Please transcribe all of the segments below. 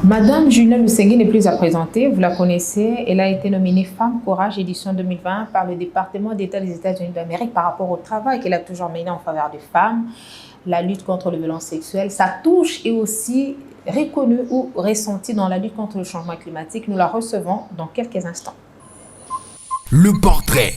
Madame Julien Lusenge n'est plus à présenter, vous la connaissez. Elle a été nominée Femme Courage édition 2020 par le département d'État des États-Unis d'Amérique par rapport au travail qu'elle a toujours mené en faveur des femmes, la lutte contre les violences sexuelles. Sa touche est aussi reconnue ou ressentie dans la lutte contre le changement climatique. Nous la recevons dans quelques instants. Le portrait.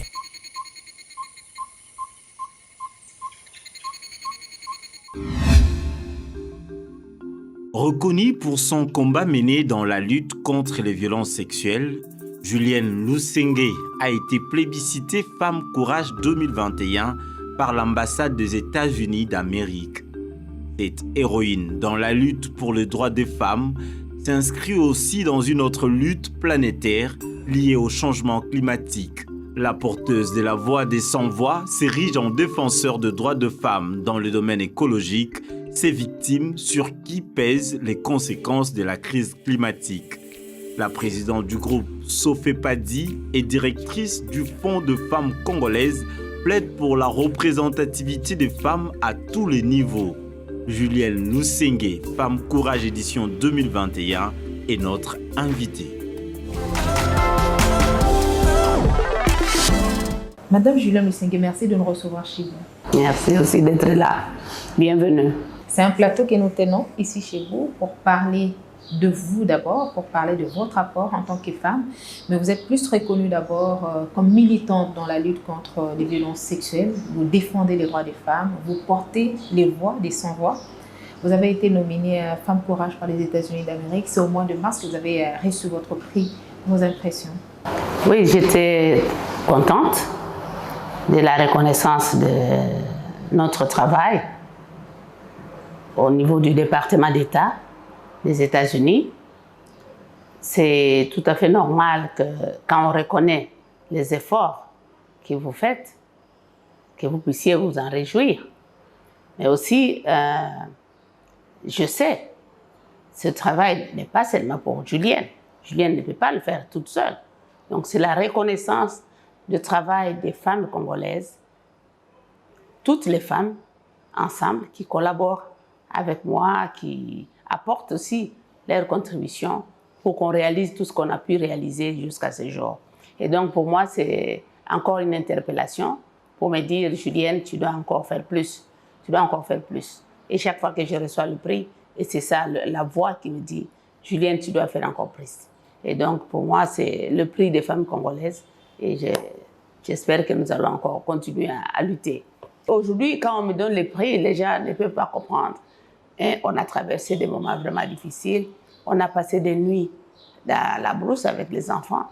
Reconnue pour son combat mené dans la lutte contre les violences sexuelles, Julienne Lusenge a été plébiscitée Femme Courage 2021 par l'ambassade des États-Unis d'Amérique. Cette héroïne dans la lutte pour les droits des femmes s'inscrit aussi dans une autre lutte planétaire liée au changement climatique. La porteuse de la voix des sans-voix s'érige en défenseur de droits de femmes dans le domaine écologique, ces victimes sur qui pèsent les conséquences de la crise climatique. La présidente du groupe, Sophie Padi, et directrice du Fonds de femmes congolaises, plaide pour la représentativité des femmes à tous les niveaux. Julienne Lusenge, Femme Courage édition 2021, est notre invitée. Madame Julienne Lusenge, merci de nous recevoir chez vous. Merci aussi d'être là. Bienvenue. C'est un plateau que nous tenons ici chez vous pour parler de vous d'abord, pour parler de votre apport en tant que femme. Mais vous êtes plus reconnue d'abord comme militante dans la lutte contre les violences sexuelles. Vous défendez les droits des femmes, vous portez les voix des sans-voix. Vous avez été nominée Femme Courage par les États-Unis d'Amérique. C'est au mois de mars que vous avez reçu votre prix. Vos impressions? Oui, j'étais contente de la reconnaissance de notre travail au niveau du département d'État des États-Unis. C'est tout à fait normal que quand on reconnaît les efforts que vous faites, que vous puissiez vous en réjouir. Mais aussi, je sais, ce travail n'est pas seulement pour Julienne. Julienne ne peut pas le faire toute seule. Donc c'est la reconnaissance du travail des femmes congolaises, toutes les femmes ensemble qui collaborent avec moi, qui apportent aussi leur contribution pour qu'on réalise tout ce qu'on a pu réaliser jusqu'à ce jour. Et donc pour moi, c'est encore une interpellation pour me dire, Julienne, tu dois encore faire plus, tu dois encore faire plus. Et chaque fois que je reçois le prix, et c'est ça la voix qui me dit, Julienne, tu dois faire encore plus. Et donc pour moi, c'est le prix des femmes congolaises et j'espère que nous allons encore continuer à lutter. Aujourd'hui, quand on me donne les prix, les gens ne peuvent pas comprendre. Et on a traversé des moments vraiment difficiles. On a passé des nuits dans la brousse avec les enfants.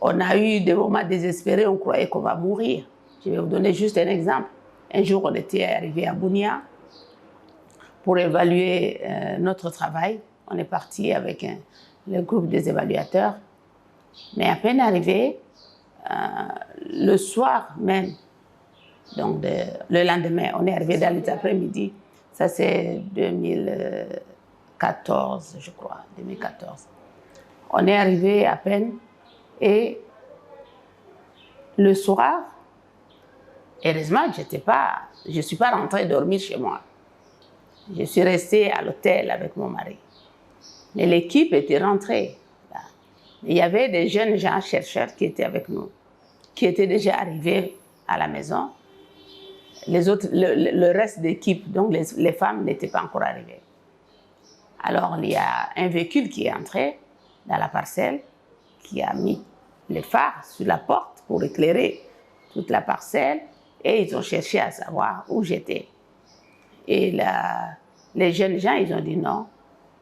On a eu des moments désespérés, on croyait qu'on va mourir. Je vais vous donner juste un exemple. Un jour, on était arrivé à Bunia pour évaluer notre travail. On est parti avec le groupe des évaluateurs. Mais à peine arrivé, le soir même, donc le lendemain, on est arrivé dans les après-midi. Ça, c'est 2014, je crois, 2014. On est arrivé à peine et le soir, heureusement, je ne suis pas rentrée dormir chez moi. Je suis restée à l'hôtel avec mon mari. Mais l'équipe était rentrée. Il y avait des jeunes gens chercheurs qui étaient avec nous, qui étaient déjà arrivés à la maison. Les autres, le reste de l'équipe, donc les femmes, n'étaient pas encore arrivées. Alors, il y a un véhicule qui est entré dans la parcelle, qui a mis les phares sur la porte pour éclairer toute la parcelle, et ils ont cherché à savoir où j'étais. Et les jeunes gens, ils ont dit non,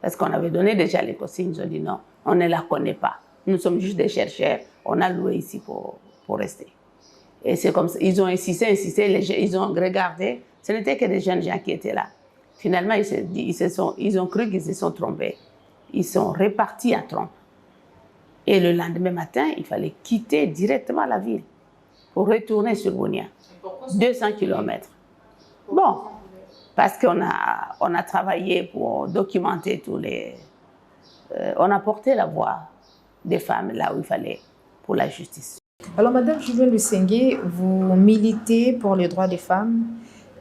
parce qu'on avait donné déjà les consignes, ils ont dit non, on ne la connaît pas. Nous sommes juste des chercheurs, on a loué ici pour rester. Et c'est comme ça, ils ont insisté, ils ont regardé. Ce n'était que des jeunes gens qui étaient là. Finalement, ils ont cru qu'ils se sont trompés. Ils sont repartis à trompe. Et le lendemain matin, il fallait quitter directement la ville pour retourner sur Bunia. 200 km. Bon, parce qu'on a travaillé pour documenter tous les... on a porté la voix des femmes là où il fallait pour la justice. Alors, Madame Julienne Lusenge, vous militez pour les droits des femmes.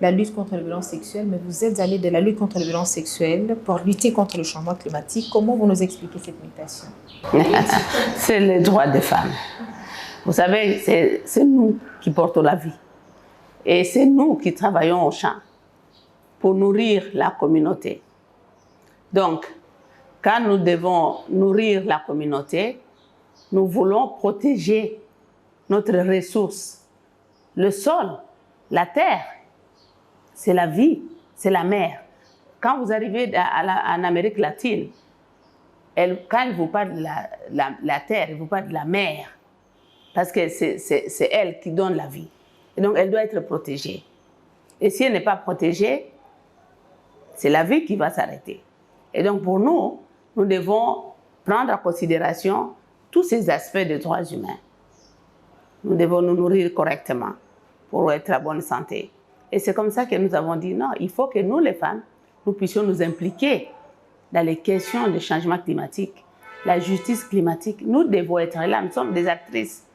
la lutte contre les violences sexuelles, mais vous êtes allé de la lutte contre les violences sexuelles pour lutter contre le changement climatique. Comment vous nous expliquez cette mutation? C'est les droits des femmes. Vous savez, c'est nous qui portons la vie. Et c'est nous qui travaillons au champ pour nourrir la communauté. Donc, quand nous devons nourrir la communauté, nous voulons protéger notre ressource. Le sol, la terre, c'est la vie, c'est la mer. Quand vous arrivez en Amérique latine, quand il vous parle de la terre, il vous parle de la mer, parce que c'est elle qui donne la vie. Et donc, elle doit être protégée. Et si elle n'est pas protégée, c'est la vie qui va s'arrêter. Et donc, pour nous, nous devons prendre en considération tous ces aspects des droits humains. Nous devons nous nourrir correctement pour être en bonne santé. Et c'est comme ça que nous avons dit, non, il faut que nous, les femmes, nous puissions nous impliquer dans les questions de changement climatique, la justice climatique. Nous devons être là, nous sommes des actrices.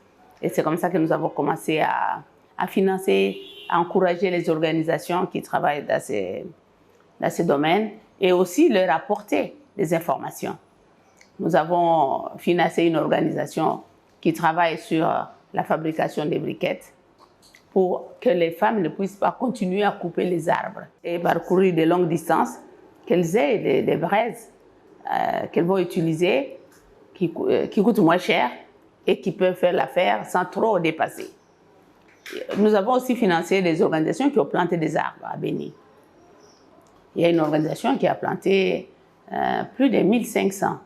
Et c'est comme ça que nous avons commencé à financer, à encourager les organisations qui travaillent dans ces domaines et aussi leur apporter des informations. Nous avons financé une organisation qui travaille sur la fabrication des briquettes pour que les femmes ne puissent pas continuer à couper les arbres et parcourir de longues distances, qu'elles aient des braises qu'elles vont utiliser qui coûtent moins cher et qui peuvent faire l'affaire sans trop dépasser. Nous avons aussi financé des organisations qui ont planté des arbres à Béni. Il y a une organisation qui a planté plus de 1500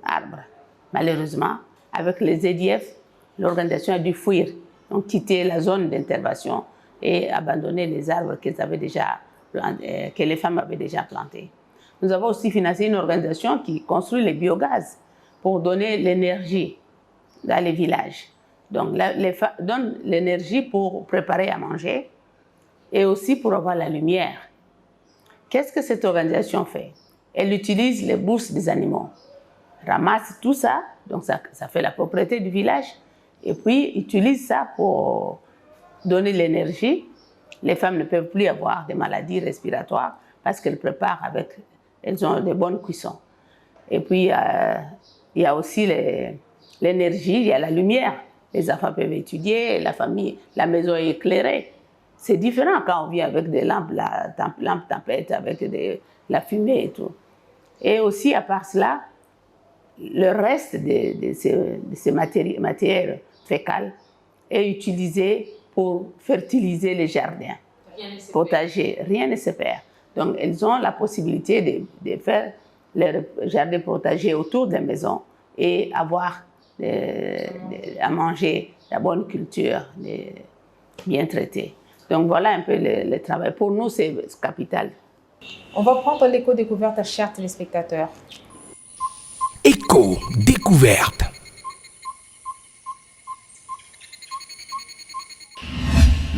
arbres. Malheureusement, avec les EDF, l'organisation a dû fuir, donc quitter la zone d'intervention et abandonner les arbres que les femmes avaient déjà plantés. Nous avons aussi financé une organisation qui construit les biogaz pour donner l'énergie dans les villages. Donc, les femmes donnent l'énergie pour préparer à manger et aussi pour avoir la lumière. Qu'est-ce que cette organisation fait? Elle utilise les bourses des animaux, ramasse tout ça, donc ça fait la propriété du village, et puis utilise ça pour donner l'énergie. Les femmes ne peuvent plus avoir des maladies respiratoires parce qu'elles préparent elles ont de bonnes cuissons. Et puis, il y a aussi l'énergie, il y a la lumière. Les enfants peuvent étudier, la famille, la maison est éclairée. C'est différent quand on vit avec des lampes tempête, avec la fumée et tout. Et aussi, à part cela, le reste de ces matières fécales est utilisé pour fertiliser les jardins, potagers. Rien ne se perd. Donc, elles ont la possibilité de faire leur jardin potager autour des maisons et avoir à manger la bonne culture, bien traitée. Donc, voilà un peu le travail. Pour nous, c'est capital. On va prendre l'éco-découverte, chers téléspectateurs. Éco-découverte.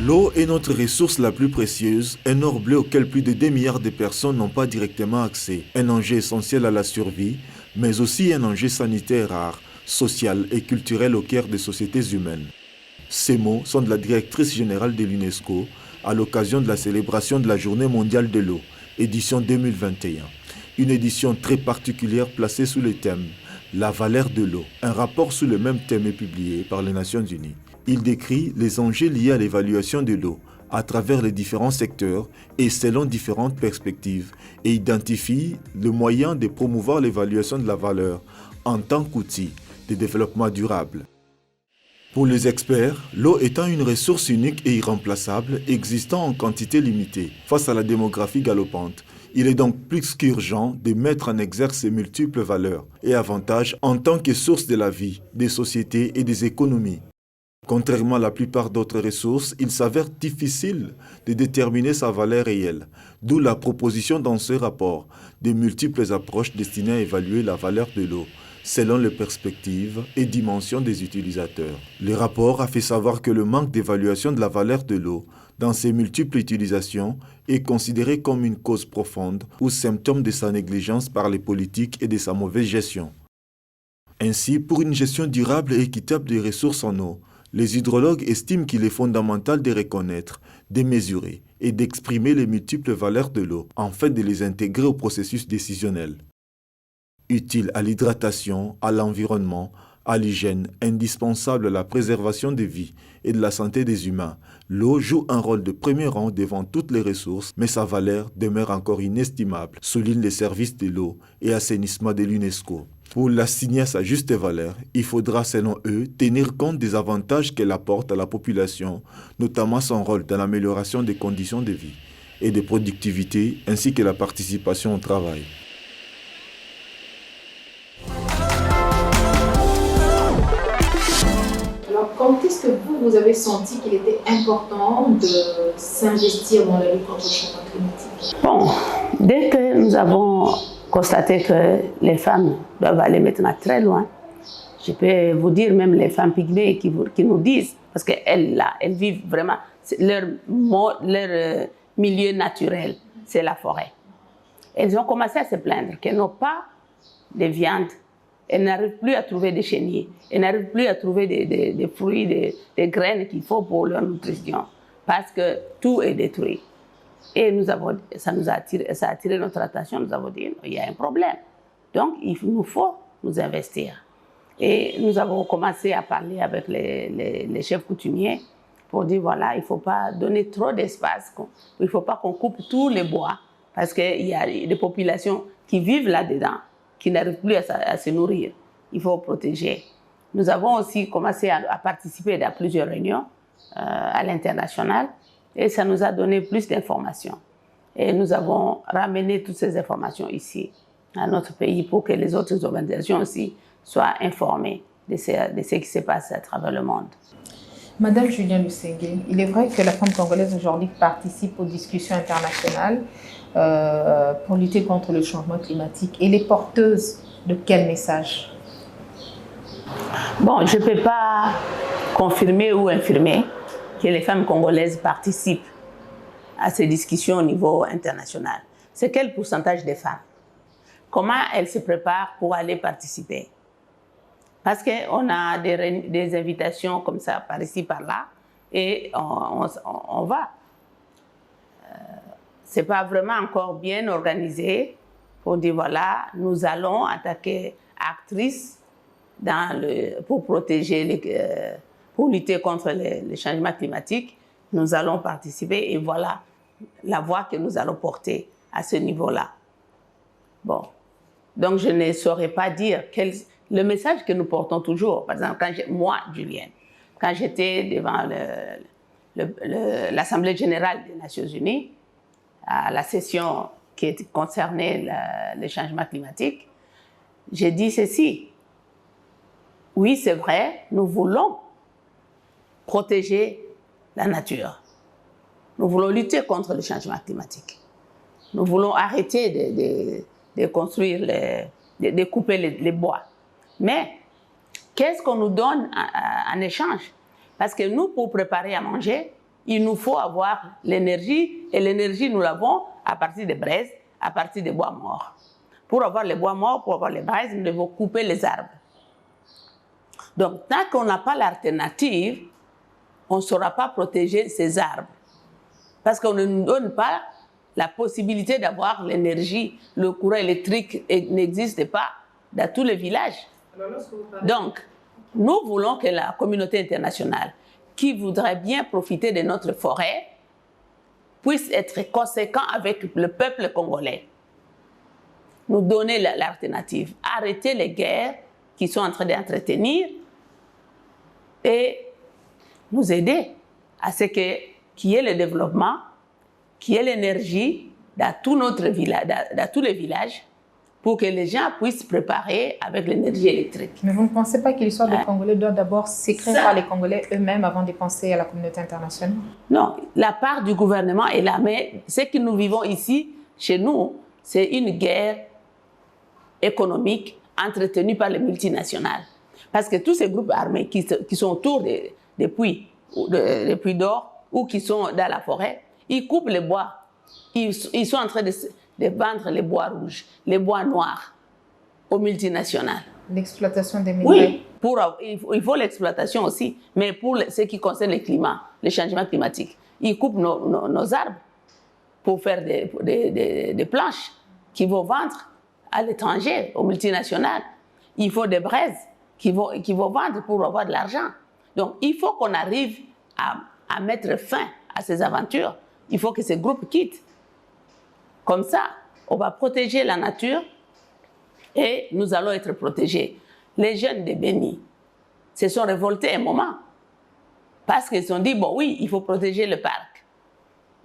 L'eau est notre ressource la plus précieuse, un or bleu auquel plus de 2 milliards de personnes n'ont pas directement accès. Un enjeu essentiel à la survie, mais aussi un enjeu sanitaire rare, social et culturel au cœur des sociétés humaines. Ces mots sont de la directrice générale de l'UNESCO à l'occasion de la célébration de la Journée mondiale de l'eau, édition 2021. Une édition très particulière placée sous le thème « La valeur de l'eau ». Un rapport sous le même thème est publié par les Nations Unies. Il décrit les enjeux liés à l'évaluation de l'eau à travers les différents secteurs et selon différentes perspectives et identifie le moyen de promouvoir l'évaluation de la valeur en tant qu'outil de développement durable. Pour les experts, l'eau étant une ressource unique et irremplaçable existant en quantité limitée face à la démographie galopante, il est donc plus qu'urgent de mettre en exergue ses multiples valeurs et avantages en tant que source de la vie, des sociétés et des économies. Contrairement à la plupart d'autres ressources, il s'avère difficile de déterminer sa valeur réelle, d'où la proposition dans ce rapport de multiples approches destinées à évaluer la valeur de l'eau, selon les perspectives et dimensions des utilisateurs. Le rapport a fait savoir que le manque d'évaluation de la valeur de l'eau dans ses multiples utilisations est considéré comme une cause profonde ou symptôme de sa négligence par les politiques et de sa mauvaise gestion. Ainsi, pour une gestion durable et équitable des ressources en eau, Les hydrologues estiment qu'il est fondamental de reconnaître, de mesurer et d'exprimer les multiples valeurs de l'eau afin de les intégrer au processus décisionnel. Utile à l'hydratation, à l'environnement, à l'hygiène, indispensable à la préservation des vies et de la santé des humains, l'eau joue un rôle de premier rang devant toutes les ressources, mais sa valeur demeure encore inestimable, soulignent les services de l'eau et assainissement de l'UNESCO. Pour l'assigner à sa juste valeur, il faudra, selon eux, tenir compte des avantages qu'elle apporte à la population, notamment son rôle dans l'amélioration des conditions de vie et de productivité, ainsi que la participation au travail. Alors, quand est-ce que vous avez senti qu'il était important de s'investir dans la lutte contre le changement climatique? Bon, dès que nous avons constaté que les femmes doivent aller maintenant très loin, je peux vous dire même les femmes pygmées qui nous disent, parce qu'elles vivent vraiment, leur milieu naturel, c'est la forêt. Elles ont commencé à se plaindre qu'elles n'ont pas de viande, elles n'arrivent plus à trouver des chenilles, elles n'arrivent plus à trouver des fruits, des graines qu'il faut pour leur nutrition, parce que tout est détruit. Et ça a attiré notre attention, nous avons dit, il y a un problème. Donc, il nous faut nous investir. Et nous avons commencé à parler avec les chefs coutumiers pour dire, voilà, il ne faut pas donner trop d'espace, il ne faut pas qu'on coupe tous les bois, parce qu'il y a des populations qui vivent là-dedans, qui n'arrivent plus à se nourrir. Il faut protéger. Nous avons aussi commencé à participer à plusieurs réunions à l'international, et ça nous a donné plus d'informations. Et nous avons ramené toutes ces informations ici, à notre pays, pour que les autres organisations aussi soient informées de ce qui se passe à travers le monde. Madame Julienne Lusenge, il est vrai que la femme congolaise aujourd'hui participe aux discussions internationales pour lutter contre le changement climatique. Elle est porteuse de quel message? Bon, je ne peux pas confirmer ou infirmer que les femmes congolaises participent à ces discussions au niveau international. C'est quel pourcentage des femmes? Comment elles se préparent pour aller participer? Parce qu'on a des invitations comme ça, par ici, par là, et on va. Ce n'est pas vraiment encore bien organisé pour dire, voilà, nous allons attaquer actrices pour protéger, pour lutter contre les changements climatiques. Nous allons participer et voilà la voix que nous allons porter à ce niveau-là. Bon, donc je ne saurais pas dire le message que nous portons toujours. Par exemple, moi, Julienne, quand j'étais devant l'Assemblée générale des Nations unies, à la session qui concernait le changement climatique, j'ai dit ceci. Oui, c'est vrai, nous voulons protéger la nature. Nous voulons lutter contre le changement climatique. Nous voulons arrêter de construire, de couper les bois. Mais qu'est-ce qu'on nous donne en échange? Parce que nous, pour préparer à manger, il nous faut avoir l'énergie, et l'énergie, nous l'avons à partir des braises, à partir des bois morts. Pour avoir les bois morts, pour avoir les braises, nous devons couper les arbres. Donc, tant qu'on n'a pas l'alternative, on ne saura pas protéger ces arbres. Parce qu'on ne nous donne pas la possibilité d'avoir l'énergie. Le courant électrique n'existe pas dans tous les villages. Donc, nous voulons que la communauté internationale, qui voudrait bien profiter de notre forêt, puisse être conséquent avec le peuple congolais. Nous donner l'alternative. Arrêter les guerres qui sont en train d'entretenir et nous aider à ce qu'il y ait le développement, qu'il y ait l'énergie dans tous les villages pour que les gens puissent se préparer avec l'énergie électrique. Mais vous ne pensez pas que l'histoire des Congolais doit d'abord s'écrire par les Congolais eux-mêmes avant de penser à la communauté internationale? Non, la part du gouvernement est là, mais ce que nous vivons ici, chez nous, c'est une guerre économique entretenue par les multinationales. Parce que tous ces groupes armés qui sont autour des puits d'or ou qui sont dans la forêt, ils coupent les bois. Ils sont en train de vendre les bois rouges, les bois noirs aux multinationales. L'exploitation des minerais. Oui, il faut l'exploitation aussi, mais pour ce qui concerne le climat, le changement climatique, ils coupent nos arbres pour faire des planches qu'ils vont vendre à l'étranger, aux multinationales. Il faut des braises qu'ils vont vendre pour avoir de l'argent. Donc, il faut qu'on arrive à mettre fin à ces aventures. Il faut que ces groupes quittent. Comme ça, on va protéger la nature et nous allons être protégés. Les jeunes de Béni se sont révoltés un moment parce qu'ils se sont dit, bon oui, il faut protéger le parc.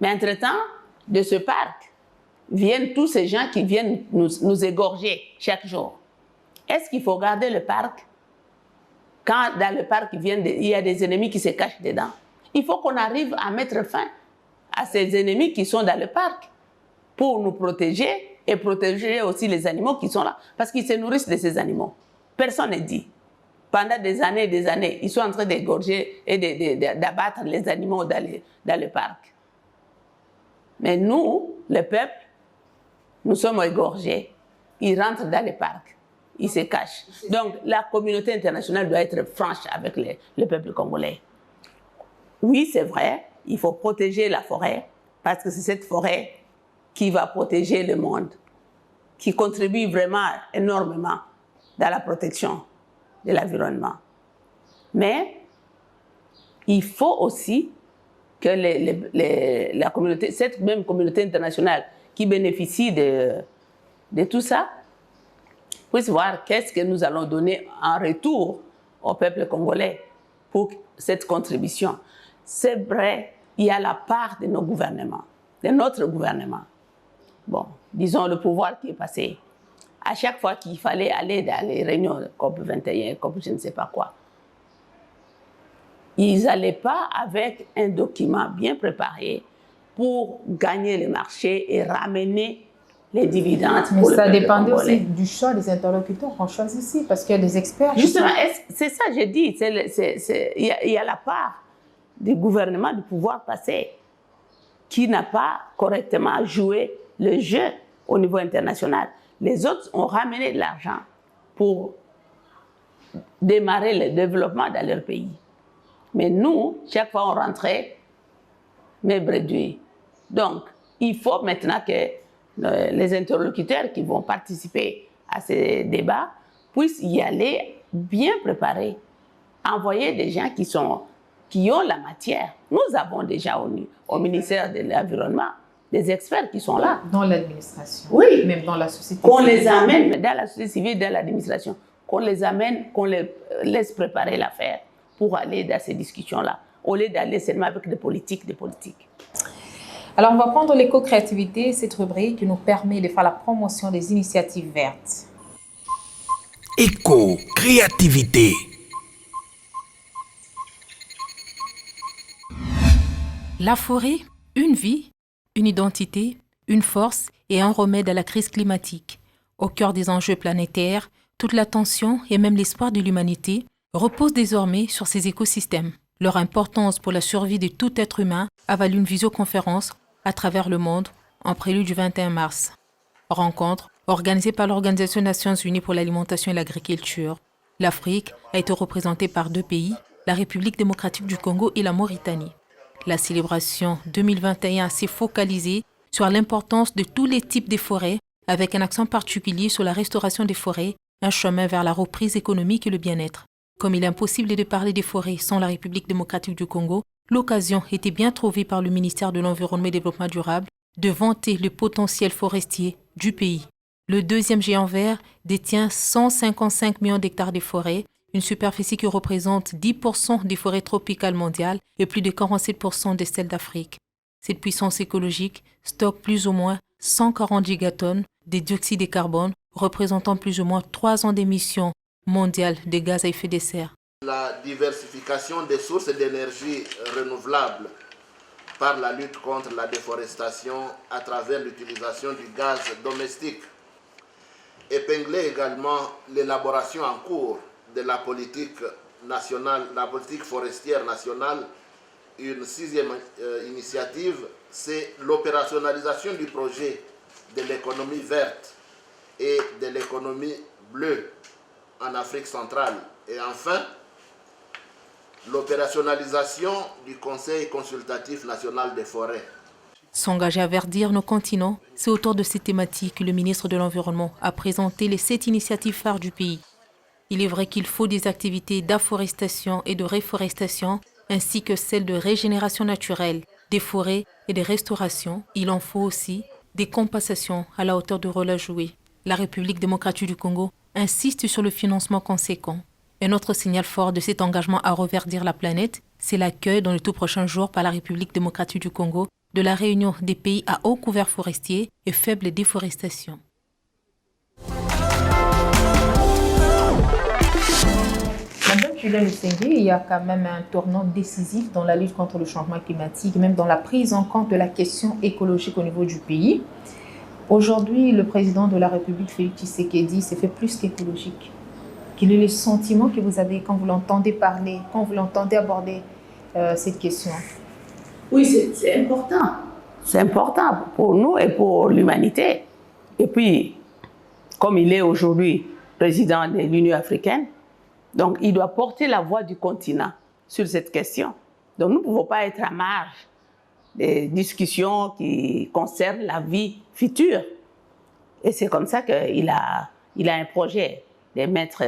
Mais entre-temps, de ce parc, viennent tous ces gens qui viennent nous égorger chaque jour. Est-ce qu'il faut garder le parc quand dans le parc, il y a des ennemis qui se cachent dedans? Il faut qu'on arrive à mettre fin à ces ennemis qui sont dans le parc pour nous protéger et protéger aussi les animaux qui sont là, parce qu'ils se nourrissent de ces animaux. Personne ne dit. Pendant des années, ils sont en train d'égorger et d'abattre les animaux dans le parc. Mais nous, le peuple, nous sommes égorgés. Ils rentrent dans les parcs. Ils se cachent. Donc, la communauté internationale doit être franche avec le peuple congolais. Oui, c'est vrai, il faut protéger la forêt, parce que c'est cette forêt qui va protéger le monde, qui contribue vraiment énormément dans la protection de l'environnement. Mais il faut aussi que la communauté, cette même communauté internationale qui bénéficie de tout ça, puisse voir qu'est-ce que nous allons donner en retour au peuple congolais pour cette contribution. C'est vrai, il y a la part de nos gouvernements, de notre gouvernement. Bon, disons le pouvoir qui est passé. À chaque fois qu'il fallait aller dans les réunions de COP 21, COP je ne sais pas quoi, ils n'allaient pas avec un document bien préparé pour gagner le marché et ramener les dividendes. Mais ça dépendait aussi du choix des interlocuteurs qu'on choisit ici, parce qu'il y a des experts. Justement, c'est ça que j'ai dit. Il y a la part du gouvernement du pouvoir passé qui n'a pas correctement joué le jeu au niveau international. Les autres ont ramené de l'argent pour démarrer le développement dans leur pays. Mais nous, chaque fois on rentrait, mais bredouilles. Donc, il faut maintenant que les interlocuteurs qui vont participer à ces débats puissent y aller bien préparés. Envoyer des gens qui ont la matière. Nous avons déjà au ministère de l'Environnement des experts qui sont là. Dans l'administration. Oui. Même dans la société civile. Qu'on civile. les amène dans la société civile, dans l'administration. Qu'on les amène, qu'on les laisse préparer l'affaire pour aller dans ces discussions-là, au lieu d'aller seulement avec des politiques. Alors, on va prendre l'éco-créativité, cette rubrique qui nous permet de faire la promotion des initiatives vertes. Éco-créativité. La forêt, une vie, une identité, une force et un remède à la crise climatique. Au cœur des enjeux planétaires, toute l'attention et même l'espoir de l'humanité reposent désormais sur ces écosystèmes. Leur importance pour la survie de tout être humain a valu une visioconférence à travers le monde en prélude du 21 mars. Rencontre organisée par l'Organisation des Nations Unies pour l'alimentation et l'agriculture. L'Afrique a été représentée par 2 pays, la République démocratique du Congo et la Mauritanie. La célébration 2021 s'est focalisée sur l'importance de tous les types de forêts, avec un accent particulier sur la restauration des forêts, un chemin vers la reprise économique et le bien-être. Comme il est impossible de parler des forêts sans la République démocratique du Congo, l'occasion était bien trouvée par le ministère de l'Environnement et du Développement durable de vanter le potentiel forestier du pays. Le deuxième géant vert détient 155 millions d'hectares de forêts, une superficie qui représente 10% des forêts tropicales mondiales et plus de 47% de celles d'Afrique. Cette puissance écologique stocke plus ou moins 140 gigatonnes de dioxyde de carbone, représentant plus ou moins 3 ans d'émissions mondiales de gaz à effet de serre. La diversification des sources d'énergie renouvelables par la lutte contre la déforestation à travers l'utilisation du gaz domestique. Épingler également l'élaboration en cours de la politique nationale, la politique forestière nationale. Une 6e initiative, c'est l'opérationnalisation du projet de l'économie verte et de l'économie bleue en Afrique centrale. Et enfin, l'opérationnalisation du Conseil consultatif national des forêts. S'engager à verdir nos continents, c'est autour de ces thématiques que le ministre de l'Environnement a présenté les 7 initiatives phares du pays. Il est vrai qu'il faut des activités d'afforestation et de réforestation, ainsi que celles de régénération naturelle, des forêts et des restaurations. Il en faut aussi des compensations à la hauteur du rôle à jouer. La République démocratique du Congo insiste sur le financement conséquent. Un autre signal fort de cet engagement à reverdir la planète, c'est l'accueil dans les tout prochains jours par la République démocratique du Congo de la réunion des pays à haut couvert forestier et faible déforestation. Madame Julienne Lusenge, il y a quand même un tournant décisif dans la lutte contre le changement climatique, même dans la prise en compte de la question écologique au niveau du pays. Aujourd'hui, le président de la République, Félix Tshisekedi, s'est fait plus qu'écologique. Quel est le sentiment que vous avez quand vous l'entendez parler, quand vous l'entendez aborder cette question? Oui, c'est important. C'est important pour nous et pour l'humanité. Et puis, comme il est aujourd'hui président de l'Union africaine, donc il doit porter la voix du continent sur cette question. Donc nous ne pouvons pas être à marge des discussions qui concernent la vie future. Et c'est comme ça qu'il a un projet de mettre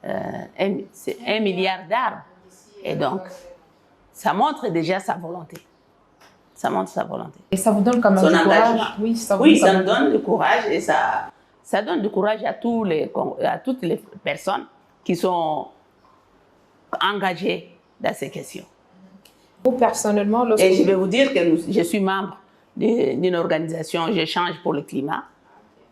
1 milliard d'arbres. Et donc, ça montre déjà sa volonté. Ça montre sa volonté. Et ça vous donne quand même du courage? Oui, ça me donne du courage et ça donne du courage à toutes les personnes qui sont engagées dans ces questions. Vous, personnellement, et je vais vous dire que je suis membre d'une organisation, J'échange pour le climat,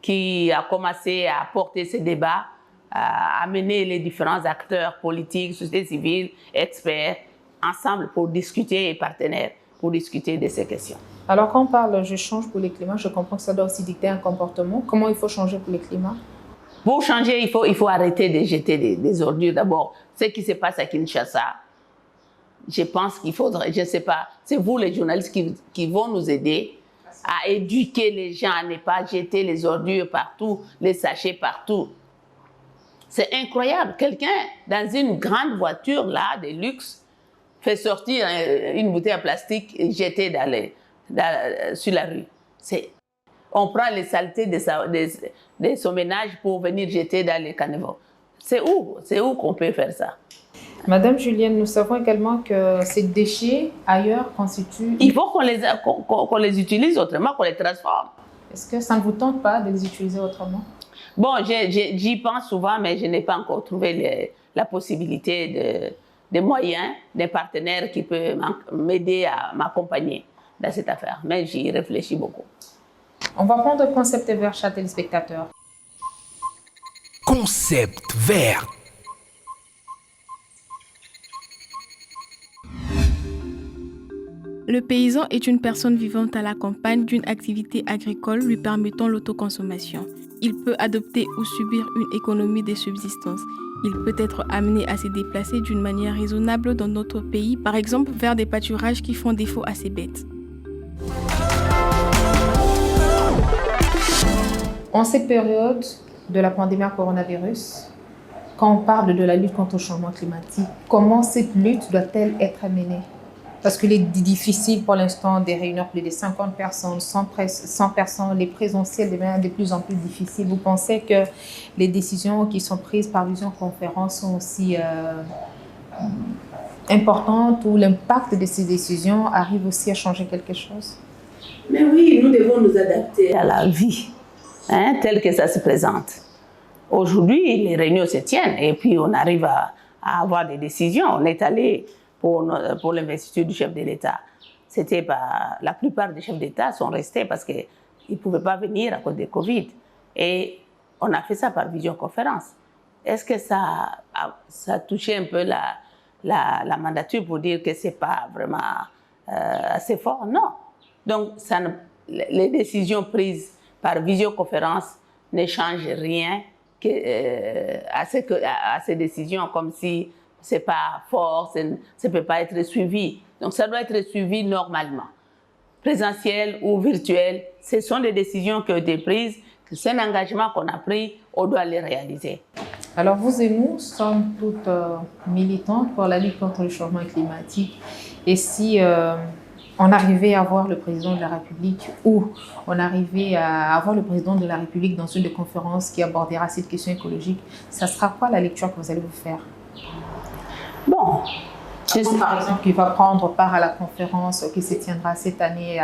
qui a commencé à porter ces débats, à amener les différents acteurs politiques, société civile, experts, ensemble pour discuter et partenaires pour discuter de ces questions. Alors quand on parle je change pour le climat, je comprends que ça doit aussi dicter un comportement. Comment il faut changer pour le climat? Pour changer, il faut arrêter de jeter des ordures. D'abord, ce qui se passe à Kinshasa, je pense qu'il faudrait, je ne sais pas, c'est vous les journalistes qui vont nous aider à éduquer les gens à ne pas jeter les ordures partout, les sachets partout. C'est incroyable. Quelqu'un, dans une grande voiture là, de luxe, fait sortir une bouteille en plastique et jeter sur la rue. On prend les saletés de son ménage pour venir jeter dans les caniveaux. C'est où qu'on peut faire ça? Madame Julienne, nous savons également que ces déchets ailleurs constituent... Il faut qu'on les utilise autrement, qu'on les transforme. Est-ce que ça ne vous tente pas de les utiliser autrement? Bon, j'y pense souvent, mais je n'ai pas encore trouvé la possibilité des moyens, des partenaires qui peuvent m'aider à m'accompagner dans cette affaire. Mais j'y réfléchis beaucoup. On va prendre le concept vert, chers téléspectateurs. Concept vert. Le paysan est une personne vivante à la campagne d'une activité agricole lui permettant l'autoconsommation. Il peut adopter ou subir une économie de subsistance. Il peut être amené à se déplacer d'une manière raisonnable dans notre pays, par exemple vers des pâturages qui font défaut à ses bêtes. En cette période de la pandémie coronavirus, quand on parle de la lutte contre le changement climatique, comment cette lutte doit-elle être menée? Parce qu'il est difficile pour l'instant de réunir plus de 50 personnes, 100 personnes, les présentiels deviennent de plus en plus difficiles. Vous pensez que les décisions qui sont prises par visioconférence sont aussi importantes ou l'impact de ces décisions arrive aussi à changer quelque chose? Mais oui, nous devons nous adapter à la vie, telle que ça se présente. Aujourd'hui, les réunions se tiennent et puis on arrive à avoir des décisions. On est allé pour l'investiture du chef de l'État. La plupart des chefs d'État sont restés parce qu'ils ne pouvaient pas venir à cause de Covid. Et on a fait ça par visioconférence. Est-ce que ça a touché un peu la mandature pour dire que ce n'est pas vraiment assez fort? Non. Donc, les décisions prises par visioconférence ne changent rien à ces décisions, comme si ce n'est pas fort, ça ne peut pas être suivi. Donc, ça doit être suivi normalement. Présentiel ou virtuel, ce sont des décisions qui ont été prises, c'est un engagement qu'on a pris, on doit les réaliser. Alors, vous et nous sommes toutes militantes pour la lutte contre le changement climatique. Et si on arrivait à voir le président de la République ou on arrivait à avoir le président de la République dans une des conférences qui abordera cette question écologique, ça sera quoi la lecture que vous allez vous faire? Bon, par exemple, qui va prendre part à la conférence qui se tiendra cette année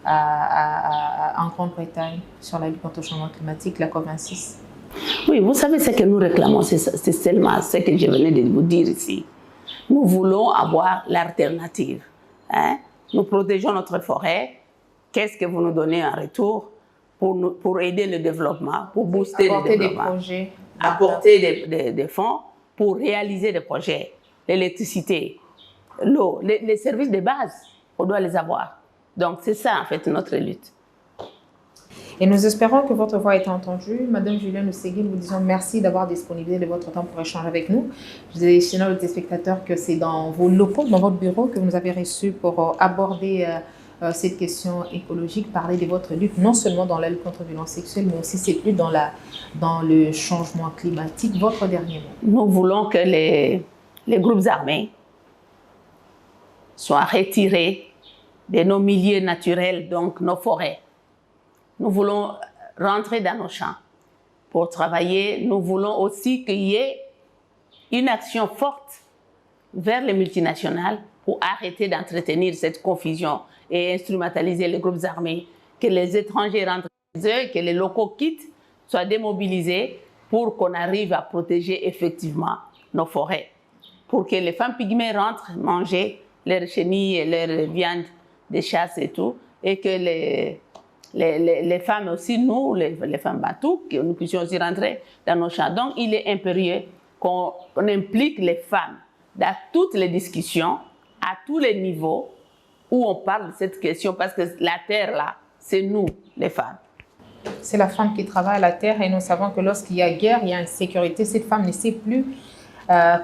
en Grande-Bretagne sur la lutte contre le changement climatique, la COP26. Oui, vous savez ce que nous réclamons, c'est seulement ce que je venais de vous dire ici. Nous voulons avoir l'alternative. Hein? Nous protégeons notre forêt. Qu'est-ce que vous nous donnez en retour pour aider le développement, pour booster le développement? Des projets. Apporter des fonds pour réaliser des projets. L'électricité, l'eau, les services de base, on doit les avoir. Donc c'est ça en fait notre lutte. Et nous espérons que votre voix a été entendue. Madame Julienne Lusegui, nous vous disons merci d'avoir disponibilisé de votre temps pour échanger avec nous. Je disais chez nos téléspectateurs que c'est dans vos locaux, dans votre bureau, que vous nous avez reçus pour aborder cette question écologique, parler de votre lutte, non seulement dans la lutte contre les violences sexuelles, mais aussi cette lutte dans le changement climatique. Votre dernier mot. Nous voulons que les groupes armés soient retirés de nos milieux naturels, donc nos forêts. Nous voulons rentrer dans nos champs pour travailler. Nous voulons aussi qu'il y ait une action forte vers les multinationales pour arrêter d'entretenir cette confusion et instrumentaliser les groupes armés, que les étrangers rentrent chez eux, que les locaux quittent, soient démobilisés pour qu'on arrive à protéger effectivement nos forêts. Pour que les femmes pygmées rentrent manger leurs chenilles et leurs viandes de chasse et tout, et que les femmes aussi, nous, les femmes bantoues, que nous puissions aussi rentrer dans nos champs. Donc, il est impérieux qu'on implique les femmes dans toutes les discussions, à tous les niveaux, où on parle de cette question, parce que la terre, là, c'est nous, les femmes. C'est la femme qui travaille la terre et nous savons que lorsqu'il y a guerre, il y a insécurité, cette femme ne sait plus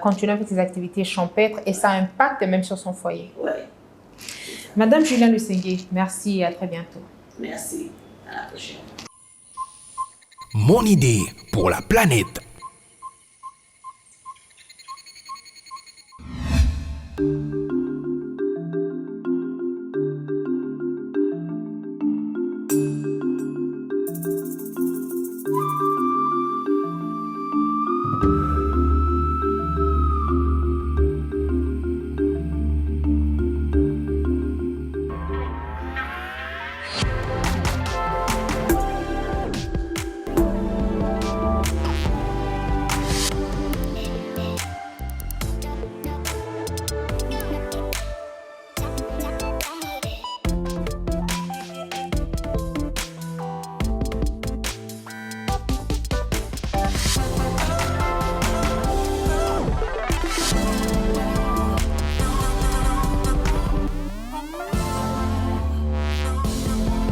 continuer avec ses activités champêtres et ça impacte même sur son foyer. Ouais. Madame Julienne Lusegui, merci et à très bientôt. Merci. À la prochaine. Mon idée pour la planète.